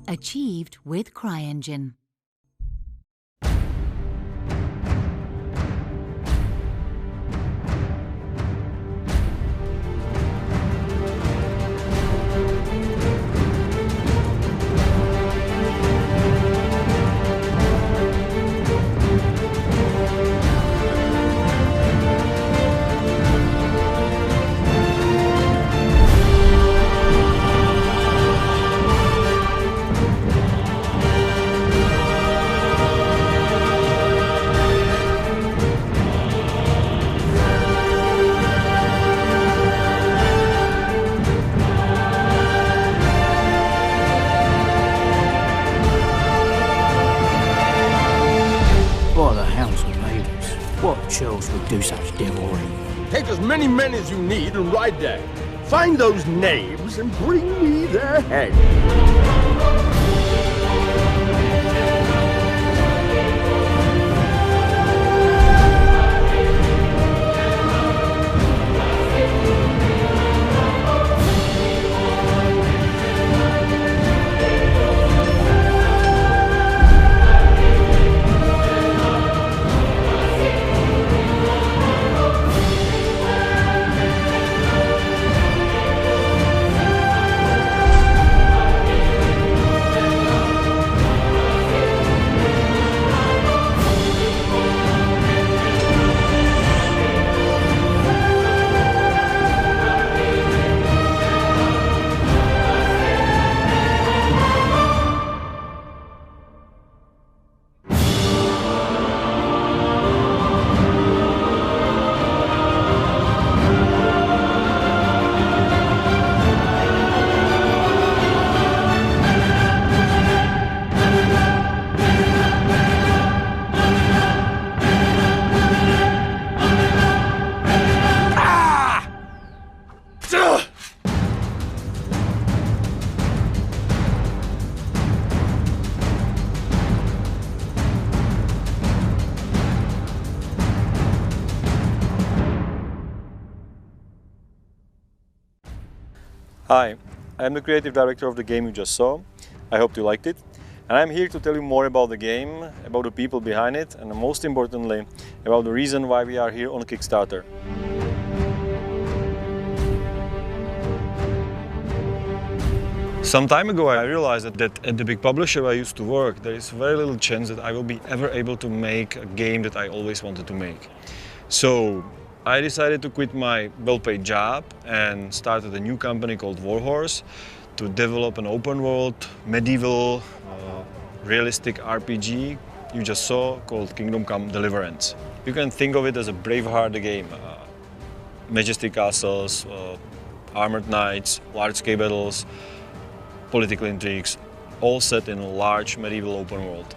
Achieved with CryEngine. What churls would do such devilry? Take as many men as you need and ride there. Find those knaves and bring me their heads. Hi, I'm the creative director of the game you just saw. I hope you liked it. And I'm here to tell you more about the game, about the people behind it, and most importantly, about the reason why we are here on Kickstarter. Some time ago I realized that at the big publisher I used to work, there is very little chance that I will be ever able to make a game that I always wanted to make. So I decided to quit my well-paid job and started a new company called Warhorse to develop an open-world, medieval, realistic RPG you just saw called Kingdom Come Deliverance. You can think of it as a Braveheart game. Majestic castles, armored knights, large-scale battles, political intrigues, all set in a large medieval open world.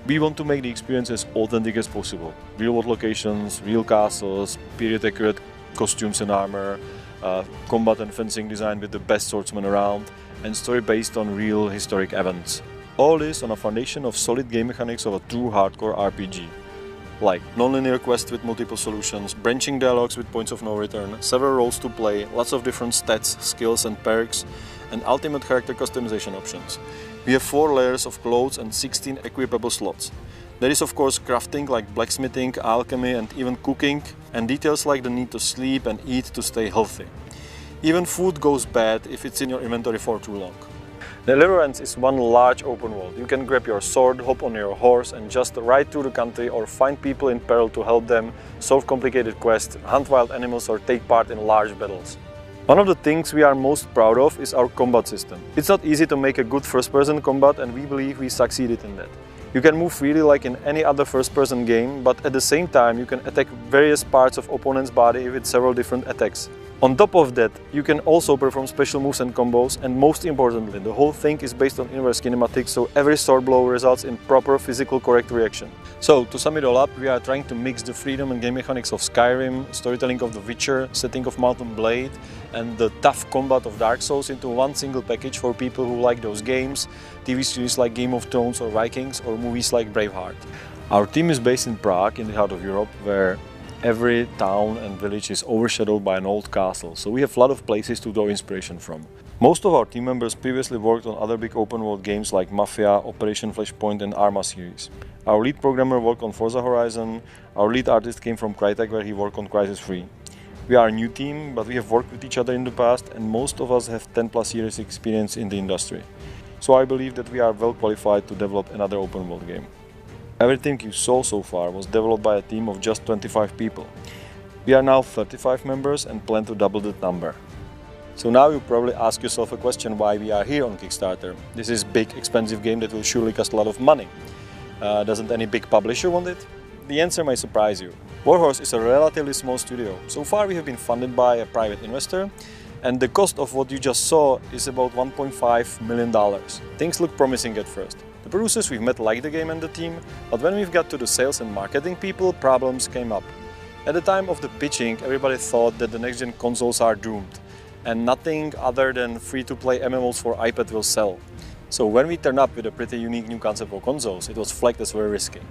We want to make the experience as authentic as possible. Real-world locations, real castles, period-accurate costumes and armor, combat and fencing designed with the best swordsmen around, and story based on real historic events. All this on a foundation of solid game mechanics of a true hardcore RPG. Like non-linear quests with multiple solutions, branching dialogues with points of no return, several roles to play, lots of different stats, skills and perks, and ultimate character customization options. We have 4 layers of clothes and 16 equipable slots. There is of course crafting like blacksmithing, alchemy and even cooking, and details like the need to sleep and eat to stay healthy. Even food goes bad if it's in your inventory for too long. Deliverance is one large open world. You can grab your sword, hop on your horse and just ride through the country or find people in peril to help them, solve complicated quests, hunt wild animals or take part in large battles. One of the things we are most proud of is our combat system. It's not easy to make a good first-person combat and we believe we succeeded in that. You can move freely like in any other first-person game, but at the same time you can attack various parts of opponent's body with several different attacks. On top of that, you can also perform special moves and combos, and most importantly, the whole thing is based on inverse kinematics, so every sword blow results in proper physical correct reaction. So, to sum it all up, we are trying to mix the freedom and game mechanics of Skyrim, storytelling of The Witcher, setting of Mount & Blade, and the tough combat of Dark Souls into one single package for people who like those games, TV series like Game of Thrones or Vikings, or movies like Braveheart. Our team is based in Prague, in the heart of Europe, where Every town and village is overshadowed by an old castle, so we have a lot of places to draw inspiration from. Most of our team members previously worked on other big open world games like Mafia, Operation Flashpoint and Arma series. Our lead programmer worked on Forza Horizon, our lead artist came from Crytek where he worked on Crysis 3. We are a new team, but we have worked with each other in the past and most of us have 10+ years experience in the industry. So I believe that we are well qualified to develop another open world game. Everything you saw so far was developed by a team of just 25 people. We are now 35 members and plan to double that number. So now you probably ask yourself a question why we are here on Kickstarter. This is a big, expensive game that will surely cost a lot of money. Doesn't any big publisher want it? The answer may surprise you. Warhorse is a relatively small studio. So far we have been funded by a private investor and the cost of what you just saw is about $1.5 million. Things look promising at first. The producers we've met like the game and the team, but when we've got to the sales and marketing people, problems came up. At the time of the pitching, everybody thought that the next-gen consoles are doomed and nothing other than free-to-play MMOs for iPad will sell. So when we turned up with a pretty unique new concept for consoles, it was flagged as very risky.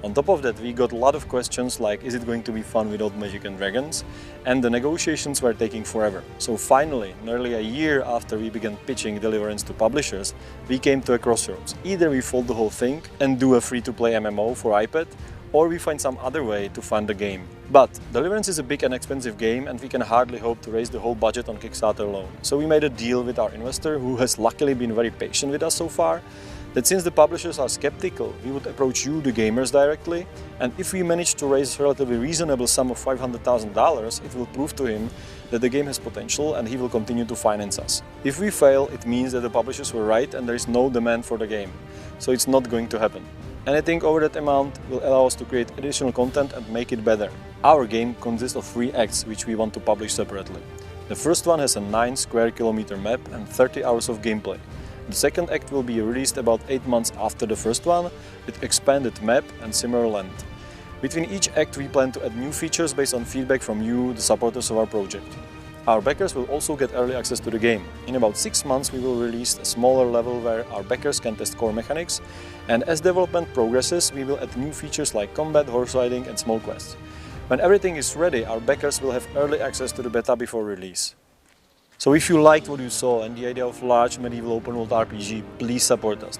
On top of that, we got a lot of questions like, is it going to be fun without magic and dragons? And the negotiations were taking forever. So finally, nearly a year after we began pitching Deliverance to publishers, we came to a crossroads. Either we fold the whole thing and do a free-to-play MMO for iPad, or we find some other way to fund the game. But Deliverance is a big and expensive game and we can hardly hope to raise the whole budget on Kickstarter alone. So we made a deal with our investor, who has luckily been very patient with us so far, that since the publishers are skeptical, we would approach you, the gamers, directly, and if we manage to raise a relatively reasonable sum of $500,000, it will prove to him that the game has potential and he will continue to finance us. If we fail, it means that the publishers were right and there is no demand for the game. So it's not going to happen. Anything over that amount will allow us to create additional content and make it better. Our game consists of 3 acts which we want to publish separately. The first one has a 9 square kilometer map and 30 hours of gameplay. The second act will be released about 8 months after the first one, with expanded map and similar length. Between each act we plan to add new features based on feedback from you, the supporters of our project. Our backers will also get early access to the game. In about 6 months we will release a smaller level where our backers can test core mechanics, and as development progresses we will add new features like combat, horse riding and small quests. When everything is ready, our backers will have early access to the beta before release. So if you liked what you saw and the idea of large medieval open world RPG, please support us.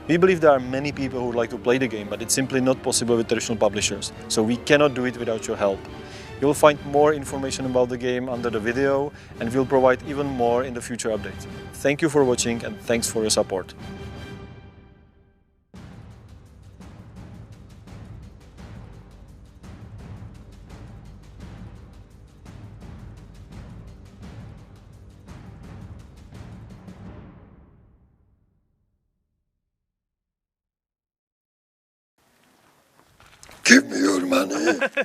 We believe there are many people who would like to play the game, but it's simply not possible with traditional publishers, so we cannot do it without your help. You will find more information about the game under the video and we'll provide even more in the future updates. Thank you for watching and thanks for your support. Give me your money.